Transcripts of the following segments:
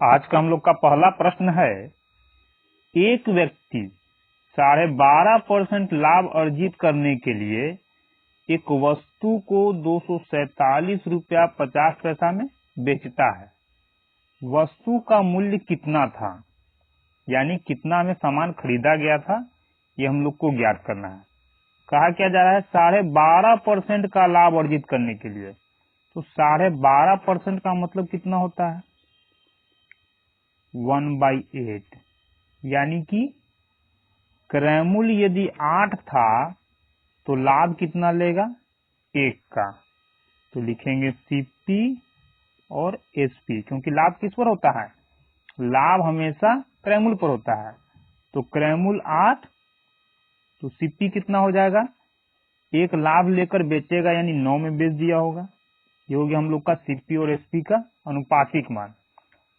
आज का हम लोग का पहला प्रश्न है, एक व्यक्ति 12.5% लाभ अर्जित करने के लिए एक वस्तु को 247 रुपया 50 पैसा में बेचता है। वस्तु का मूल्य कितना था, यानी कितना में सामान खरीदा गया था, ये हम लोग को ज्ञात करना है। कहा क्या जा रहा है 12.5% का लाभ अर्जित करने के लिए। तो 12.5% का मतलब कितना होता है 1/8, यानी कि क्रय मूल्य यदि 8 था तो लाभ कितना लेगा 1 का। तो लिखेंगे सीपी और एसपी, क्योंकि लाभ किस पर होता है, लाभ हमेशा क्रय मूल्य पर होता है। तो क्रय मूल्य 8, तो सीपी कितना हो जाएगा, एक लाभ लेकर बेचेगा यानी 9 में बेच दिया होगा। ये हो गया हम लोग का सीपी और एसपी का अनुपातिक मान।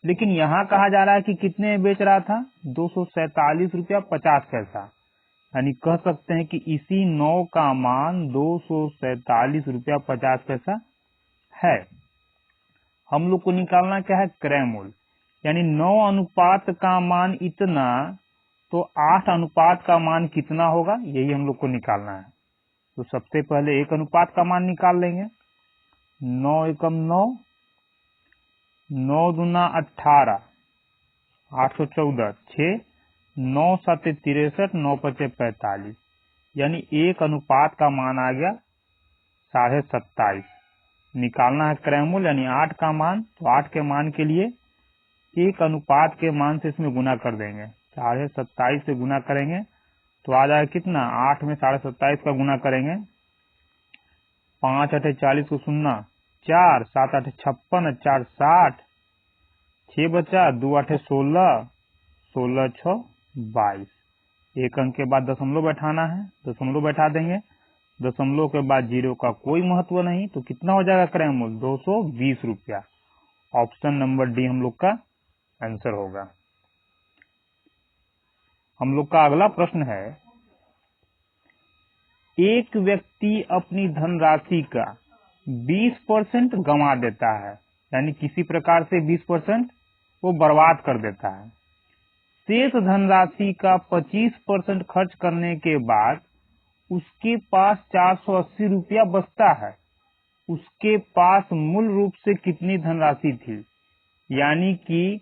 लेकिन यहाँ कहा जा रहा है कि कितने में बेच रहा था 247 रुपया 50 पैसा, यानी कह सकते हैं कि इसी 9 का मान 247 रुपया 50 पैसा है। हम लोग को निकालना क्या है क्रय मूल्य, यानी 9 अनुपात का मान इतना, तो 8 अनुपात का मान कितना होगा, यही हम लोग को निकालना है। तो सबसे पहले 1 अनुपात का मान निकाल लेंगे। 9 एकम 9, 9 दूना 18, 814, 6, 9 7 63, 9 5 45, यानी 1 अनुपात का मान आ गया 27.5। निकालना है क्रय मूल्य यानी 8 का मान, तो 8 के मान के लिए 1 अनुपात के मान से इसमें गुना कर देंगे। 27.5 से गुना करेंगे तो आ जाएगा कितना, 8 में 27.5 का गुना करेंगे, 5 8 40 को शून्य 4, 7 8 56, 4 60, 6 बचा, 2 8 16, 16 6 22। एक अंक के बाद दशमलव बैठाना है, दशमलव बैठा देंगे। दशमलव के बाद जीरो का कोई महत्व नहीं, तो कितना हो जाएगा क्रय मूल्य 220 रुपया। ऑप्शन नंबर डी हम लोग का आंसर होगा। हम लोग का अगला प्रश्न है, एक व्यक्ति अपनी धनराशि का 20% गंवा देता है, यानी किसी प्रकार से 20% वो बर्बाद कर देता है। शेष धनराशि का 25% खर्च करने के बाद उसके पास 480 रुपया बचता है। उसके पास मूल रूप से कितनी धनराशि थी, यानी कि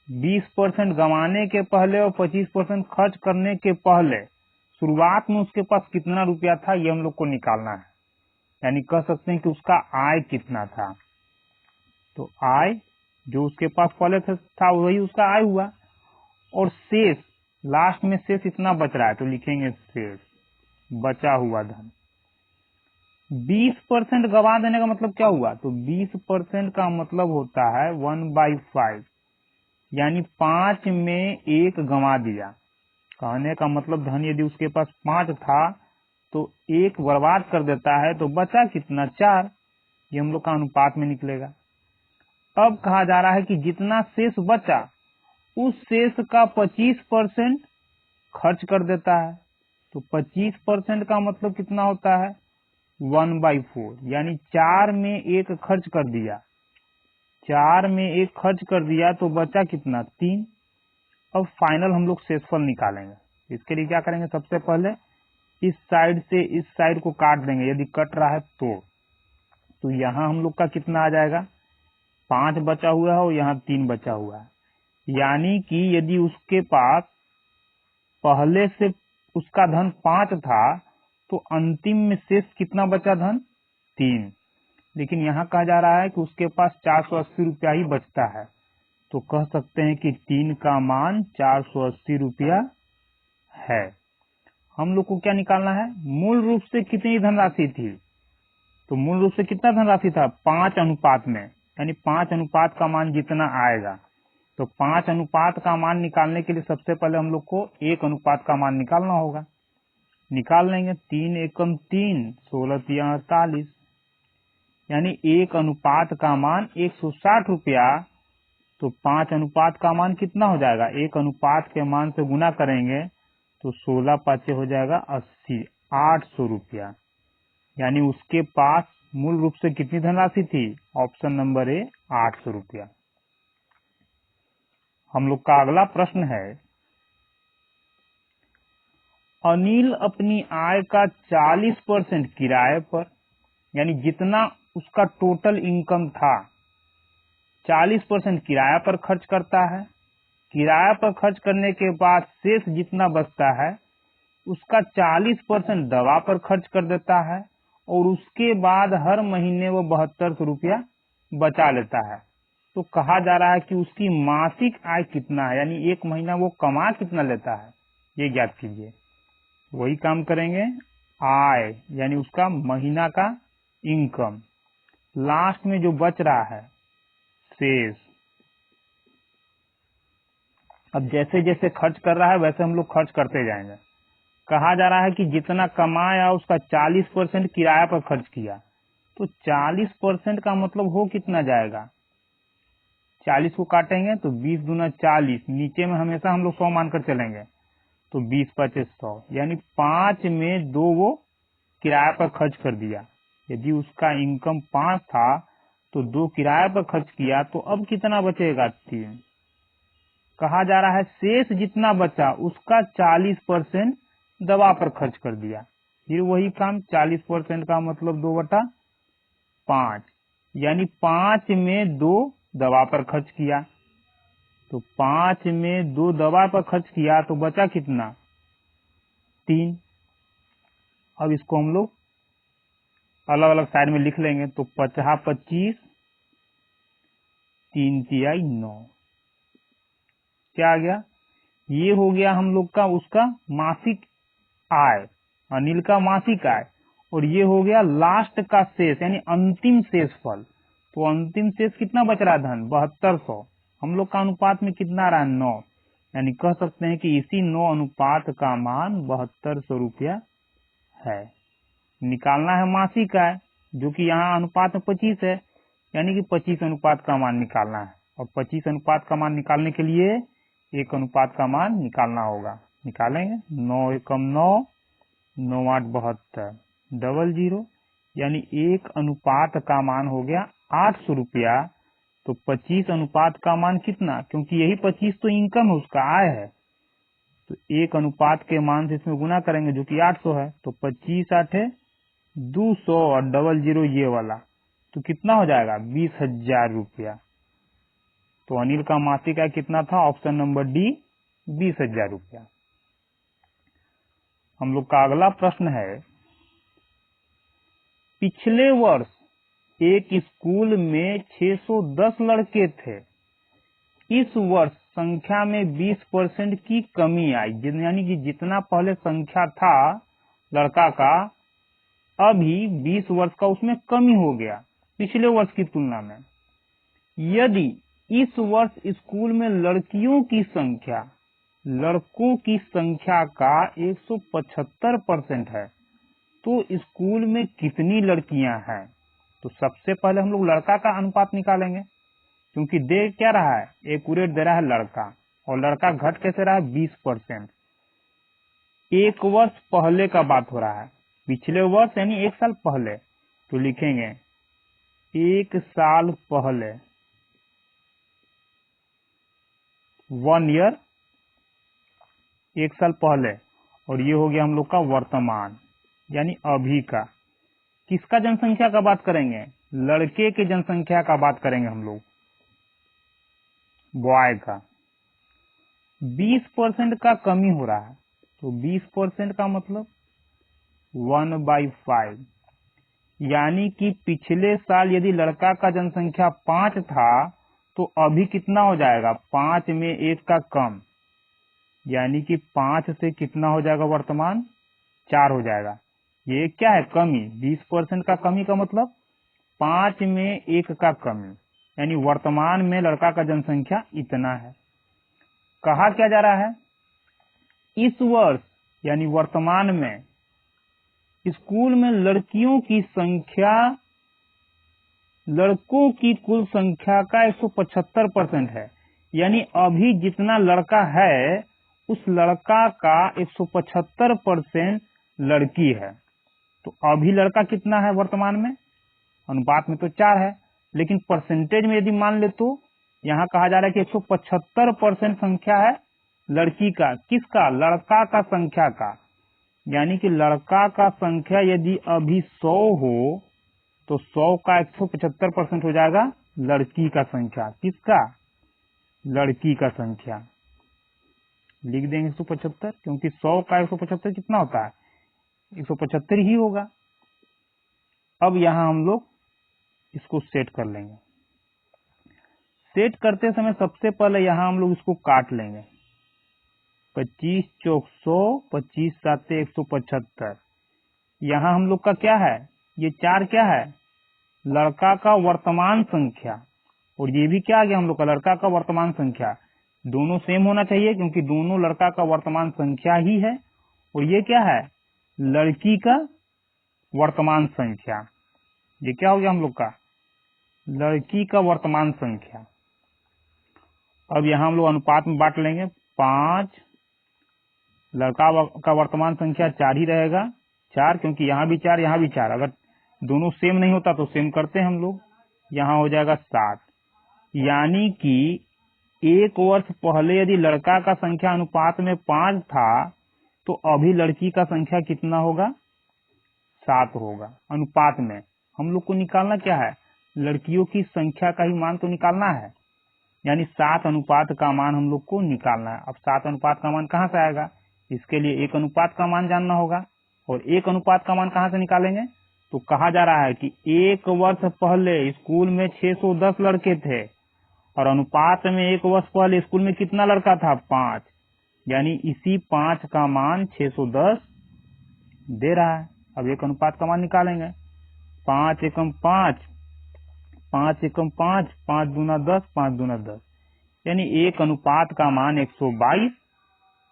20% गंवाने के पहले और 25% खर्च करने के पहले शुरुआत में उसके पास कितना रुपया था, ये हम लोग को निकालना है। यानी कह सकते हैं कि उसका आय कितना था। तो आय जो उसके पास पहले था वही उसका आय हुआ, और शेष लास्ट में शेष इतना बच रहा है, तो लिखेंगे शेष बचा हुआ धन। 20% गंवा देने का मतलब क्या हुआ, तो 20% का मतलब होता है 1/5, यानी 5 में 1 गंवा दिया। कहने का मतलब धन यदि उसके पास 5 था तो 1 बर्बाद कर देता है, तो बचा कितना 4। ये हम लोग का अनुपात में निकलेगा। अब कहा जा रहा है कि जितना शेष बचा उस शेष का 25% खर्च कर देता है। तो 25% का मतलब कितना होता है 1/4, यानी 4 में 1 खर्च कर दिया। 4 में 1 खर्च कर दिया तो बचा कितना 3। अब फाइनल हम लोग शेषफल निकालेंगे। इसके लिए क्या करेंगे, सबसे पहले इस साइड से इस साइड को काट देंगे, यदि कट रहा है तो यहाँ हम लोग का कितना आ जाएगा 5 बचा हुआ है और यहाँ 3 बचा हुआ है। यानी कि यदि उसके पास पहले से उसका धन 5 था तो अंतिम में शेष कितना बचा धन 3। लेकिन यहाँ कहा जा रहा है कि उसके पास 480 रुपया ही बचता है, तो कह सकते हैं कि 3 का मान 480 रुपया है। हम लोग को क्या निकालना है, मूल रूप से कितनी धनराशि थी, तो मूल रूप से कितना धनराशि था 5 अनुपात में, यानी 5 अनुपात का मान जितना आएगा। तो 5 अनुपात का मान निकालने के लिए सबसे पहले हम लोग को 1 अनुपात का मान निकालना होगा। निकाल लेंगे, 3 एकम 3, 16 तिया 48, यानी 1 अनुपात का मान 160 रुपया। तो 5 अनुपात का मान कितना हो जाएगा, 1 अनुपात के मान से गुना करेंगे तो 16 5 हो जाएगा 80, 800 रुपया। यानी उसके पास मूल रूप से कितनी धनराशि थी, ऑप्शन नंबर ए 800 रुपया। हम लोग का अगला प्रश्न है, अनिल अपनी आय का 40% किराए पर, यानी जितना उसका टोटल इनकम था 40% किराया पर खर्च करता है। किराया पर खर्च करने के बाद शेष जितना बचता है उसका 40% दवा पर खर्च कर देता है और उसके बाद हर महीने वो 7200 रुपया बचा लेता है। तो कहा जा रहा है कि उसकी मासिक आय कितना है, यानी एक महीना वो कमा कितना लेता है, ये ज्ञात कीजिए। वही काम करेंगे, आय यानी उसका महीना का इनकम, लास्ट में जो बच रहा है शेष। अब जैसे जैसे खर्च कर रहा है वैसे हम लोग खर्च करते जाएंगे। कहा जा रहा है कि जितना कमाया उसका 40% किराया पर खर्च किया, तो 40% का मतलब हो कितना जाएगा, 40 को काटेंगे तो 20 दूना 40, नीचे में हमेशा हम लोग 100 मानकर चलेंगे, तो 20 25 100, यानी 5 में 2 वो किराया पर खर्च कर दिया। यदि उसका इनकम 5 था तो 2 किराया पर खर्च किया, तो अब कितना बचेगा 3। कहा जा रहा है शेष जितना बचा उसका 40% दवा पर खर्च कर दिया। फिर वही काम, 40% का मतलब 2/5, यानी 5 में 2 दवा पर खर्च किया, तो 5 में 2 दवा पर खर्च किया तो बचा कितना 3। अब इसको हम लोग अलग अलग साइड में लिख लेंगे, तो 50 25 3 तिहाई 9, क्या आ गया, ये हो गया हम लोग का उसका मासिक आय, अनिल का मासिक आय। और ये हो गया लास्ट का शेष, यानी अंतिम शेष फल। तो अंतिम शेष कितना बच रहा है धन, 7200। हम लोग का अनुपात में कितना आ रहा है 9, यानी कह सकते हैं कि इसी 9 अनुपात का मान 7200 रुपया है। निकालना है मासिक आय, जो कि यहाँ अनुपात में 25 है, यानी कि 25 अनुपात का मान निकालना है। और 25 अनुपात का मान निकालने के लिए 1 अनुपात का मान निकालना होगा। निकालेंगे, 9 एकम 9, 9 8 72, 00, यानी 1 अनुपात का मान हो गया 800 रुपया। तो 25 अनुपात का मान कितना, क्योंकि यही 25 तो इनकम है उसका, आय है, तो 1 अनुपात के मान से इसमें गुना करेंगे जो कि 800 है, तो 25 8 200 और 00 ये वाला, तो कितना हो जाएगा 20,000 रुपया। तो अनिल का मासिक आय कितना था, ऑप्शन नंबर डी 20,000 रुपया। हम लोग का अगला प्रश्न है, पिछले वर्ष एक स्कूल में 610 लड़के थे, इस वर्ष संख्या में 20% की कमी आई, यानी कि जितना पहले संख्या था लड़का का, अभी 20 वर्ष का उसमें कमी हो गया पिछले वर्ष की तुलना में। यदि इस वर्ष स्कूल में लड़कियों की संख्या लड़कों की संख्या का 175% है, तो स्कूल में कितनी लड़कियां हैं। तो सबसे पहले हम लोग लड़का का अनुपात निकालेंगे, क्योंकि दे क्या रहा है, एक्यूरेट दे रहा है लड़का, और लड़का घट कैसे रहा है 20%। एक वर्ष पहले का बात हो रहा है, पिछले वर्ष यानी 1 साल पहले, तो लिखेंगे 1 साल पहले, 1 ईयर, 1 साल पहले। और ये हो गया हम लोग का वर्तमान, यानी अभी का। किसका जनसंख्या का बात करेंगे, लड़के की जनसंख्या का बात करेंगे हम लोग, बॉय का। 20% का कमी हो रहा है, तो 20% का मतलब 1/5, यानी कि पिछले साल यदि लड़का का जनसंख्या 5 था तो अभी कितना हो जाएगा, 5 में 1 का कम, यानी कि 5 से कितना हो जाएगा वर्तमान 4 हो जाएगा। ये क्या है, कमी। 20% का कमी का मतलब 5 में 1 का कमी, यानी वर्तमान में लड़का का जनसंख्या इतना है। कहा क्या जा रहा है, इस वर्ष यानी वर्तमान में स्कूल में लड़कियों की संख्या लड़कों की कुल संख्या का 175% है, यानी अभी जितना लड़का है उस लड़का का 175% लड़की है। तो अभी लड़का कितना है वर्तमान में, अनुपात में तो 4 है, लेकिन परसेंटेज में यदि मान ले तो यहाँ कहा जा रहा है कि 175% संख्या है लड़की का, किसका, लड़का का संख्या का, यानी कि लड़का का संख्या यदि अभी 100 हो तो 100 का 175% हो जाएगा लड़की का संख्या, किसका, लड़की का संख्या। लिख देंगे 175, क्योंकि 100 का 175 कितना होता है, 175 ही होगा। अब यहां हम लोग इसको सेट कर लेंगे। सेट करते समय सबसे पहले यहां हम लोग इसको काट लेंगे। 25 चौक 100, 25 साते 175। यहां हम लोग का क्या है, ये 4 क्या है, लड़का का वर्तमान संख्या, और ये भी क्या आ गया हम लोग का, लड़का का वर्तमान संख्या। दोनों सेम होना चाहिए क्योंकि दोनों लड़का का वर्तमान संख्या ही है, और ये क्या है, लड़की का वर्तमान संख्या। ये क्या हो गया हम लोग का, लड़की का वर्तमान संख्या। अब यहां हम लोग अनुपात में बांट लेंगे। 5, लड़का का वर्तमान संख्या 4 ही रहेगा, 4, क्योंकि यहाँ भी 4 यहाँ भी 4, अगर दोनों सेम नहीं होता तो सेम करते हैं हम लोग। यहाँ हो जाएगा 7, यानी कि 1 वर्ष पहले यदि लड़का का संख्या अनुपात में 5 था तो अभी लड़की का संख्या कितना होगा, 7 होगा। अनुपात में हम लोग को निकालना क्या है, लड़कियों की संख्या का ही मान तो निकालना है, यानी 7 अनुपात का मान हम लोग को निकालना है। अब 7 अनुपात का मान कहाँ से आएगा, इसके लिए 1 अनुपात का मान जानना होगा, और 1 अनुपात का मान कहाँ से निकालेंगे, तो कहा जा रहा है कि 1 वर्ष पहले स्कूल में 610 लड़के थे, और अनुपात में 1 वर्ष पहले स्कूल में कितना लड़का था, 5, यानी इसी 5 का मान 610 दे रहा है। अब 1 अनुपात का मान निकालेंगे। 5 एकम 5, 5 एकम 5, 5 दूना 10, 5 दूना 10, यानी 1 अनुपात का मान 122।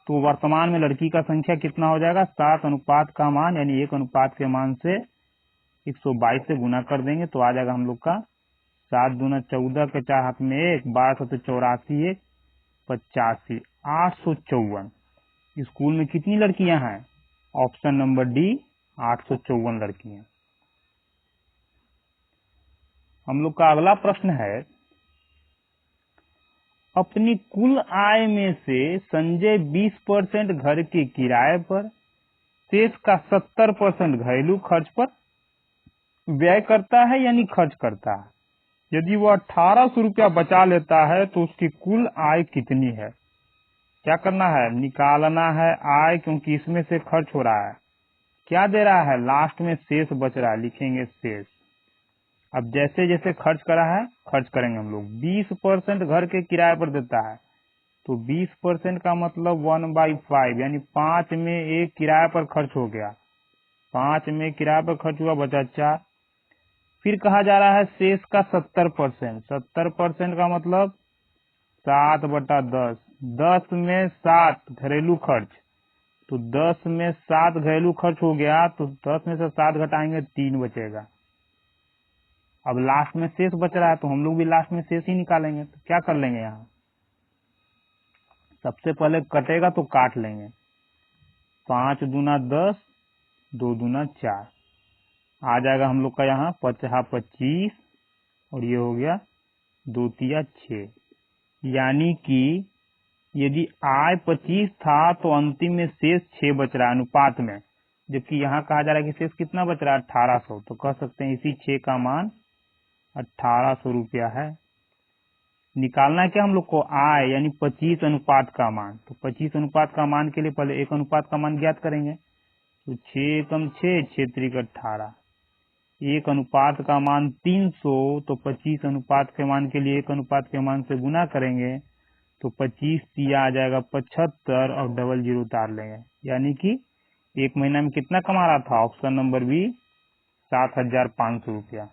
तो वर्तमान में लड़की का संख्या कितना हो जाएगा, 7 अनुपात का मान, यानी 1 अनुपात के मान से 122 से गुना कर देंगे तो आ जाएगा हम लोग का 7 दूना 14 के 4 हाथ में 1, 12 84 1, 85, 854। स्कूल में कितनी लड़कियां हैं, ऑप्शन नंबर डी, 854 लड़कियां। हम लोग का अगला प्रश्न है, अपनी कुल आय में से संजय 20% घर के किराए पर, शेष का 70% घरेलू खर्च पर व्यय करता है यानी खर्च करता है। यदि वह 1800 रुपया बचा लेता है तो उसकी कुल आय कितनी है। क्या करना है, निकालना है आय, क्योंकि इसमें से खर्च हो रहा है। क्या दे रहा है, लास्ट में शेष बच रहा है, लिखेंगे शेष। अब जैसे जैसे खर्च करा है खर्च करेंगे हम लोग। 20% घर के किराए पर देता है, तो 20% का मतलब 1/5, यानी 5 में 1 किराए पर खर्च हो गया, 5 में किराए पर खर्च हुआ, बचा 4। फिर कहा जा रहा है शेष का 70%, 70% का मतलब 7/10, 10 में 7 घरेलू खर्च, तो 10 में 7 घरेलू खर्च हो गया, तो 10 में से 7 घटाएंगे 3 बचेगा। अब लास्ट में शेष बच रहा है तो हम लोग भी लास्ट में शेष ही निकालेंगे। तो क्या कर लेंगे, यहाँ सबसे पहले कटेगा तो काट लेंगे। 5 दूना 10, 2 दूना 4, आ जाएगा हम लोग का यहाँ 25, और ये हो गया 2 तिया 6, यानी कि यदि आय 25 था तो अंतिम में शेष 6 बच रहा है अनुपात में, जबकि यहाँ कहा जा रहा है कि शेष कितना बच रहा है, 1800। तो कह सकते हैं इसी 6 का मान 1800 रुपया है। निकालना है क्या हम लोग को, आय यानी 25 अनुपात का मान। तो 25 अनुपात का मान के लिए पहले 1 अनुपात का मान ज्ञात करेंगे। तो 6 एकम 6, 6 त्रिक 18, 1 अनुपात का मान 300, तो 25 अनुपात के मान के लिए 1 अनुपात के मान से गुना करेंगे तो 25 तिया आ जाएगा 75, और डबल 0 उतार लेंगे, यानी कि 1 महीना में कितना कमा रहा था, ऑप्शन नंबर बी 7500 रुपया।